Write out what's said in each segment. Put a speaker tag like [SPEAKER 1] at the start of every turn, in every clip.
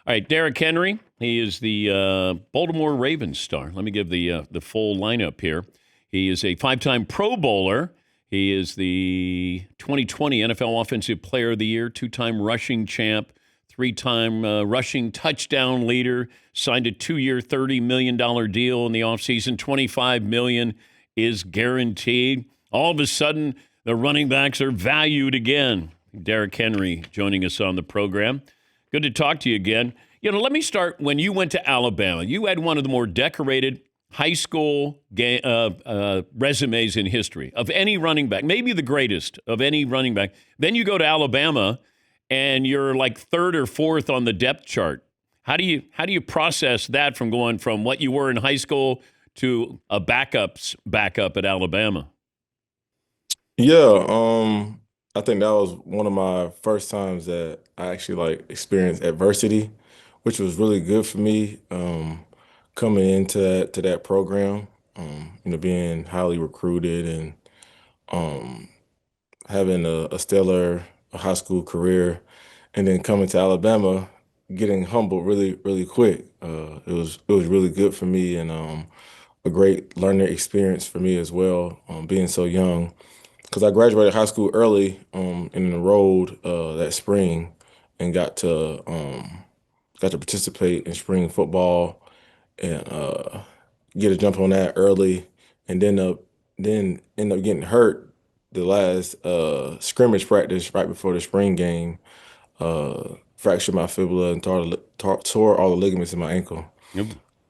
[SPEAKER 1] All right, Derrick Henry. He is the Baltimore Ravens star. Let me give the full lineup here. He is a five-time Pro Bowler. He is the 2020 NFL Offensive Player of the Year, two-time rushing champ, three-time rushing touchdown leader. Signed a two-year, $30 million deal in the offseason. $25 million is guaranteed. All of a sudden, the running backs are valued again. Derrick Henry joining us on the program. Good to talk to you again. Let me start when you went to Alabama. You had one of the more decorated high school resumes in history of any running back, maybe the greatest of any running back. Then you go to Alabama, and you're like third or fourth on the depth chart. How do you process that from going from what you were in high school to a backup's backup at Alabama?
[SPEAKER 2] Yeah, I think that was one of my first times that I actually experienced adversity, which was really good for me. Coming into that program, being highly recruited and um, having a stellar high school career, and then coming to Alabama, getting humbled really, really quick. It was really good for me and a great learning experience for me as well, being so young because I graduated high school early and enrolled that spring and got to participate in spring football and get a jump on that early, and then end up getting hurt the last scrimmage practice right before the spring game. Fractured my fibula and tore all the ligaments in my ankle.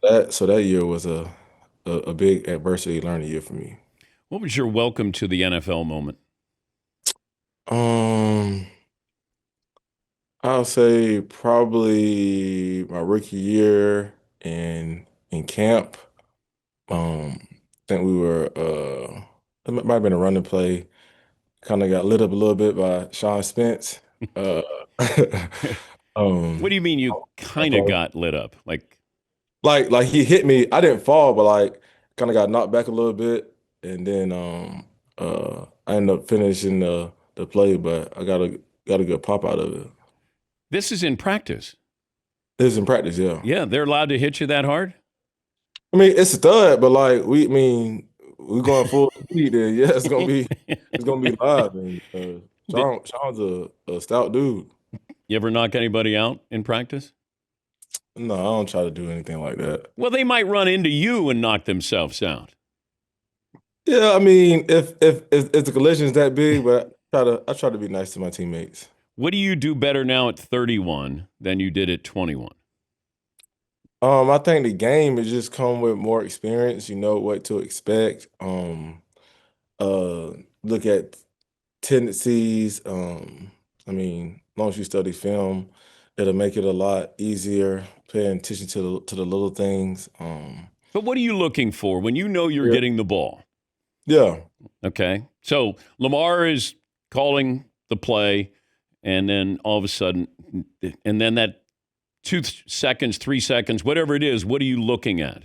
[SPEAKER 2] That year was a big adversity learning year for me.
[SPEAKER 1] What was your welcome to the NFL moment?
[SPEAKER 2] Um, I'll say probably my rookie year in camp. I think we were it might have been a running play. Kind of got lit up a little bit by Sean Spence. Uh,
[SPEAKER 1] What do
[SPEAKER 2] um,
[SPEAKER 1] you mean you kind of got lit up? Like,
[SPEAKER 2] like he hit me. I didn't fall, but kind of got knocked back a little bit, and then I ended up finishing the play, but I got a good pop out of it.
[SPEAKER 1] this is in practice.
[SPEAKER 2] It was in practice, yeah.
[SPEAKER 1] Yeah, they're allowed to hit you that hard?
[SPEAKER 2] I mean, it's a stud, but we're going full speed. Then yeah, it's gonna be live. And
[SPEAKER 1] Did
[SPEAKER 2] Sean's a stout dude.
[SPEAKER 1] you ever knock anybody out in practice?
[SPEAKER 2] No, I don't try to do anything like that.
[SPEAKER 1] Well, they might run into you and knock themselves out.
[SPEAKER 2] Yeah, I mean, if the collision is that big, but I try to be nice to my teammates.
[SPEAKER 1] What do you do better now at 31 than you did at 21?
[SPEAKER 2] I think the game has just come with more experience. You know what to expect. Uh, Look at tendencies. As long as you study film, it'll make it a lot easier paying attention to the little things.
[SPEAKER 1] But what are you looking for when you know you're
[SPEAKER 2] Yeah.
[SPEAKER 1] getting the ball?
[SPEAKER 2] Yeah.
[SPEAKER 1] Okay. So Lamar is calling the play, and then all of a sudden, and then that 2 seconds, 3 seconds, whatever it is, what are you looking at?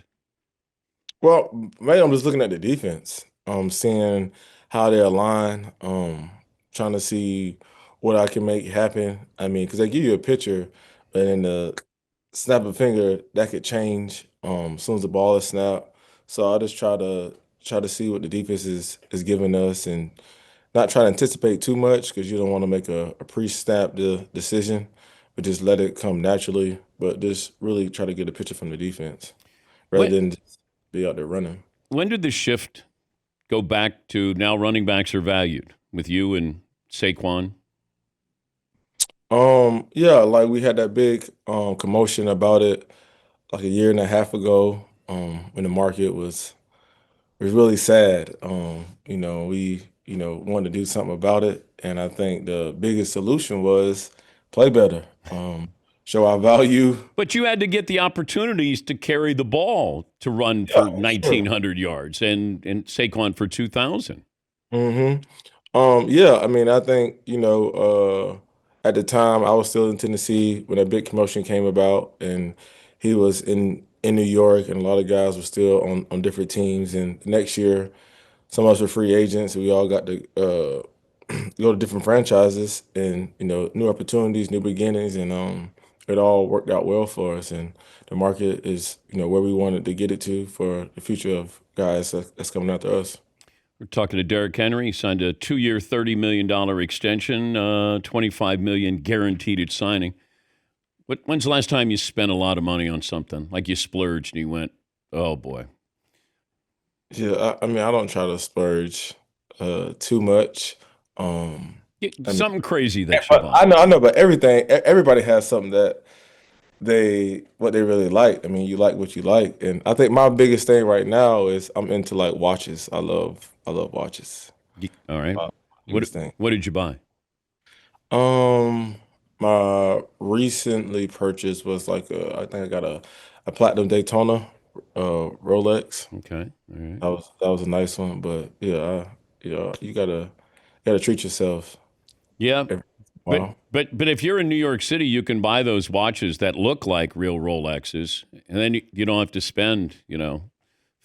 [SPEAKER 2] Well, maybe I'm just looking at the defense, seeing how they align, trying to see what I can make happen. I mean, because they give you a picture, but in the snap of a finger, that could change as soon as the ball is snapped. So I just try to see what the defense is giving us and not try to anticipate too much because you don't want to make a pre-snap decision, but just let it come naturally. But just really try to get a picture from the defense rather
[SPEAKER 1] When
[SPEAKER 2] than just be out there running.
[SPEAKER 1] when did the shift go back to now running backs are valued with you and Saquon?
[SPEAKER 2] Yeah, like we had that big commotion about it like a year and a half ago, when the market was really sad. We wanted to do something about it, and I think the biggest solution was play better, show our value.
[SPEAKER 1] But you had to get the opportunities to carry the ball to run
[SPEAKER 2] Yeah,
[SPEAKER 1] for
[SPEAKER 2] sure.
[SPEAKER 1] 1,900 yards and Saquon for 2,000.
[SPEAKER 2] hmm yeah, I mean, I think, at the time I was still in Tennessee when that big commotion came about, and he was in New York, and a lot of guys were still on different teams. And next year, some of us were free agents. We all got to go to different franchises and, new opportunities, new beginnings. And it all worked out well for us, and the market is, where we wanted to get it to for the future of guys that's coming after us.
[SPEAKER 1] We're talking to Derrick Henry. He signed a 2-year, $30 million extension, $25 million guaranteed at signing. When's the last time you spent a lot of money on something? Like you splurged and you went, oh boy.
[SPEAKER 2] Yeah, I mean, I don't try to splurge too much. I mean,
[SPEAKER 1] Something crazy that you
[SPEAKER 2] but
[SPEAKER 1] bought.
[SPEAKER 2] I know, but everybody has something that what they really like. I mean, you like what you like, and I think my biggest thing right now is I'm into like watches. I love watches.
[SPEAKER 1] All right.
[SPEAKER 2] My
[SPEAKER 1] What
[SPEAKER 2] biggest thing.
[SPEAKER 1] what did you buy?
[SPEAKER 2] Um, my recently purchase was like I think I got a platinum Daytona Rolex.
[SPEAKER 1] Okay. All right.
[SPEAKER 2] That was a nice one, but yeah, you gotta treat yourself
[SPEAKER 1] Yeah.
[SPEAKER 2] every
[SPEAKER 1] But
[SPEAKER 2] while.
[SPEAKER 1] but if you're in New York City, you can buy those watches that look like real Rolexes, and then you don't have to spend,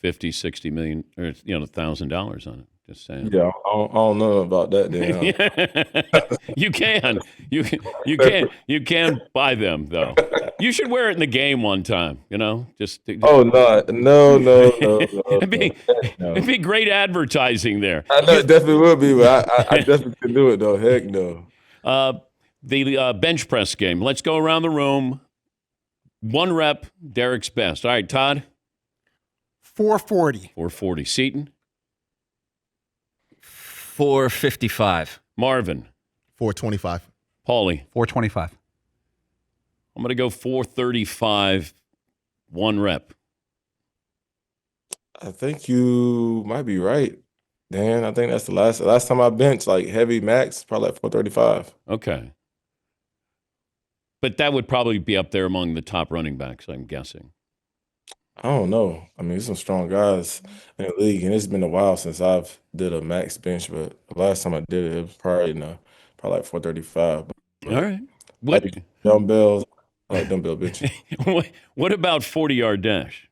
[SPEAKER 1] 50, 60 million or $1,000 on it. Just saying.
[SPEAKER 2] Yeah, I don't know about that then.
[SPEAKER 1] You can. You can buy them though. You should wear it in the game one time, just
[SPEAKER 2] Oh no, no, no, no, no,
[SPEAKER 1] it'd
[SPEAKER 2] no,
[SPEAKER 1] be
[SPEAKER 2] heck
[SPEAKER 1] it'd
[SPEAKER 2] no.
[SPEAKER 1] be great advertising there.
[SPEAKER 2] I know
[SPEAKER 1] You
[SPEAKER 2] it definitely would be, but I definitely can do it though. Heck no.
[SPEAKER 1] uh the bench press game. Let's go around the room. One rep, Derek's best. All right, Todd.
[SPEAKER 3] 440.
[SPEAKER 1] 440. Seaton.
[SPEAKER 4] 455.
[SPEAKER 1] Marvin.
[SPEAKER 3] 425.
[SPEAKER 1] Paulie.
[SPEAKER 5] 425.
[SPEAKER 1] I'm going to go 435. One rep.
[SPEAKER 2] I think you might be right, Dan. I think that's the last time I benched like heavy max, probably like 435.
[SPEAKER 1] Okay. But that would probably be up there among the top running backs, I'm guessing.
[SPEAKER 2] I don't know. I mean, there's some strong guys in the league, and it's been a while since I've did a max bench, but the last time I did it, it was probably like 435.
[SPEAKER 1] All
[SPEAKER 2] But
[SPEAKER 1] right.
[SPEAKER 2] I
[SPEAKER 1] What
[SPEAKER 2] like dumbbells. I like dumbbell benching.
[SPEAKER 1] what about 40-yard dash?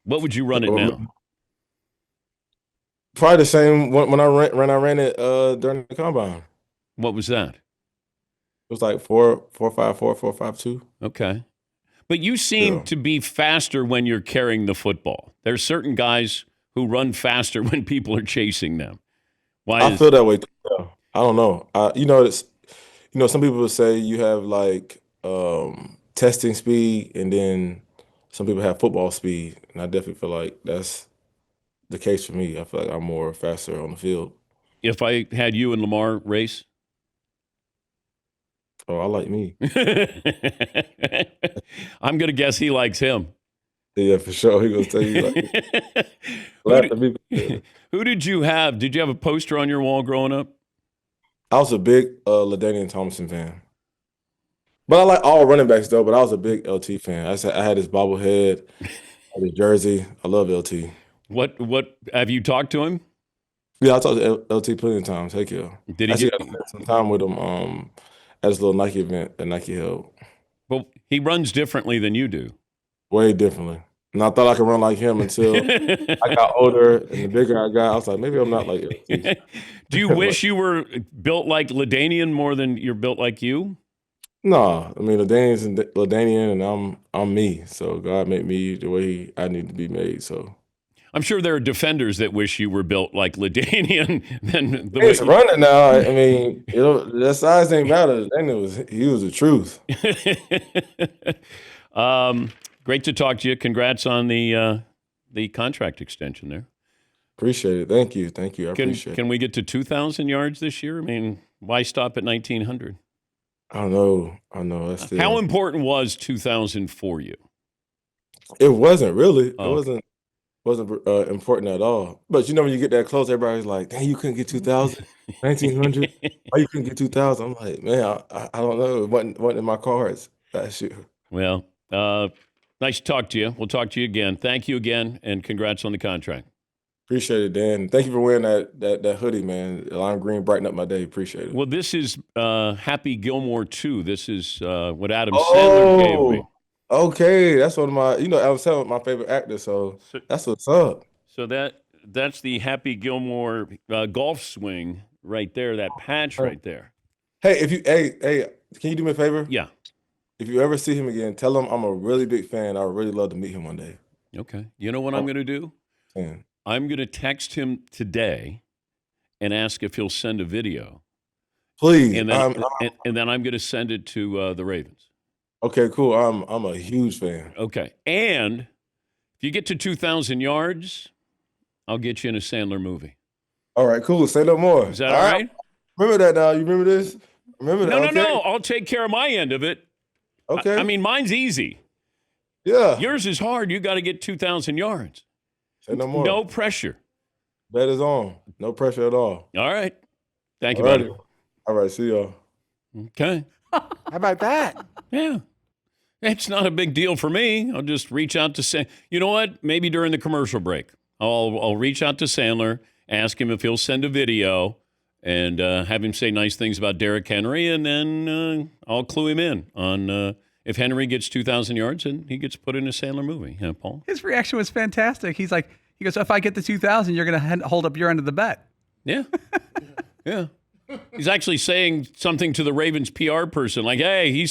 [SPEAKER 1] What would you run it now?
[SPEAKER 2] Probably the same when I ran it during the combine. It
[SPEAKER 1] What was that?
[SPEAKER 2] was like 4.54, 4.52.
[SPEAKER 1] Okay. But you seem
[SPEAKER 2] Yeah.
[SPEAKER 1] to be faster when you're carrying the football. There's certain guys who run faster when people are chasing them. Why
[SPEAKER 2] I
[SPEAKER 1] is
[SPEAKER 2] feel that way too. Yeah. I don't know. Some people would say you have like testing speed, and then some people have football speed, and I definitely feel like that's the case for me. I feel like I'm more faster on the field.
[SPEAKER 1] if I had you and Lamar race?
[SPEAKER 2] Oh, I like me.
[SPEAKER 1] I'm going to guess he likes him.
[SPEAKER 2] Yeah, for sure. He gonna tell you like
[SPEAKER 1] who,
[SPEAKER 2] laugh at me.
[SPEAKER 1] did, who did you have? Did you have a poster on your wall growing up?
[SPEAKER 2] I was a big LaDainian Thompson fan. But I like all running backs though, but I was a big LT fan. I had his bobblehead, his jersey. I love LT.
[SPEAKER 1] What have you talked to him?
[SPEAKER 2] Yeah, I talked to LT plenty of times. Heck yeah.
[SPEAKER 1] Did
[SPEAKER 2] I
[SPEAKER 1] he
[SPEAKER 2] actually
[SPEAKER 1] get?
[SPEAKER 2] got to spend some time with him at his little Nike event that Nike held.
[SPEAKER 1] Well, he runs differently than you do.
[SPEAKER 2] Way differently. And I thought I could run like him until I got older, and the bigger I got, I was like, maybe I'm not like LT.
[SPEAKER 1] Do you wish you were built like LaDainian more than you're built like you?
[SPEAKER 2] No, I mean LaDainian, and I'm me. So God made me the way I need to be made. So
[SPEAKER 1] I'm sure there are defenders that wish you were built like LaDainian than the
[SPEAKER 2] he's
[SPEAKER 1] way.
[SPEAKER 2] running now. I mean, that size ain't matter. He was the truth.
[SPEAKER 1] Great to talk to you. Congrats on the contract extension there.
[SPEAKER 2] Appreciate it. Thank you. I
[SPEAKER 1] Can
[SPEAKER 2] appreciate it.
[SPEAKER 1] can we get to 2,000 yards this year? I mean, why stop at 1,900?
[SPEAKER 2] I know. That's still.
[SPEAKER 1] How important was 2,000 for you?
[SPEAKER 2] It wasn't really. It
[SPEAKER 1] Oh.
[SPEAKER 2] wasn't important at all. But when you get that close, everybody's like, "Dang, you couldn't get 2,000, 1,900. Why you couldn't get 2,000?" I'm like, man, I don't know. It wasn't in my cards last year.
[SPEAKER 1] Well, nice to talk to you. We'll talk to you again. Thank you again, and congrats on the contract.
[SPEAKER 2] Appreciate it, Dan. Thank you for wearing that hoodie, man. Lime green brighten up my day. Appreciate it.
[SPEAKER 1] Well, this is Happy Gilmore 2. This is what Adam Sandler gave me.
[SPEAKER 2] Okay. That's one of my, Adam Sandler, my favorite actor. So that's what's up.
[SPEAKER 1] So that's the Happy Gilmore golf swing right there, that patch right there.
[SPEAKER 2] Hey, hey, can you do me a favor?
[SPEAKER 1] Yeah.
[SPEAKER 2] if you ever see him again, tell him I'm a really big fan. I would really love to meet him one day.
[SPEAKER 1] Okay. You know what I'm going to do?
[SPEAKER 2] Fan.
[SPEAKER 1] I'm going to text him today and ask if he'll send a video.
[SPEAKER 2] Please.
[SPEAKER 1] And then I'm going to send it to the Ravens.
[SPEAKER 2] Okay, cool. I'm a huge fan.
[SPEAKER 1] Okay. And if you get to 2,000 yards, I'll get you in a Sandler movie.
[SPEAKER 2] All right, cool. Say no more.
[SPEAKER 1] Is that all right?
[SPEAKER 2] Remember that now. You remember this? Remember that?
[SPEAKER 1] No. I'll take care of my end of it.
[SPEAKER 2] Okay.
[SPEAKER 1] I mean, mine's easy.
[SPEAKER 2] Yeah.
[SPEAKER 1] Yours is hard. You got to get 2,000 yards.
[SPEAKER 2] Say no more.
[SPEAKER 1] No pressure.
[SPEAKER 2] Bet is on. No pressure at all.
[SPEAKER 1] All right. Thank you,
[SPEAKER 2] All
[SPEAKER 1] buddy.
[SPEAKER 2] right. All right. See y'all.
[SPEAKER 1] Okay.
[SPEAKER 3] How about that?
[SPEAKER 1] Yeah. It's not a big deal for me. I'll just reach out to Sandler. You know what? Maybe during the commercial break, I'll reach out to Sandler, ask him if he'll send a video, and have him say nice things about Derrick Henry, and then I'll clue him in on if Henry gets 2,000 yards and he gets put in a Sandler movie. Yeah, Paul?
[SPEAKER 5] His reaction was fantastic. He goes, if I get the 2,000, you're going to hold up your end of the bet.
[SPEAKER 1] Yeah. Yeah. He's actually saying something to the Ravens PR person, like, hey,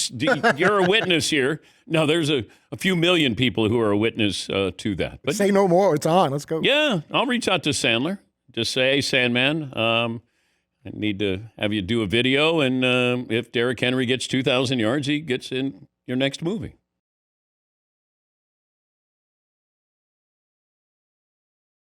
[SPEAKER 1] you're a witness here. No, there's a few million people who are a witness to that. But
[SPEAKER 3] Say no more. It's on. Let's go.
[SPEAKER 1] yeah, I'll reach out to Sandler. Just say, hey, Sandman, I need to have you do a video, and if Derrick Henry gets 2,000 yards, he gets in your next movie.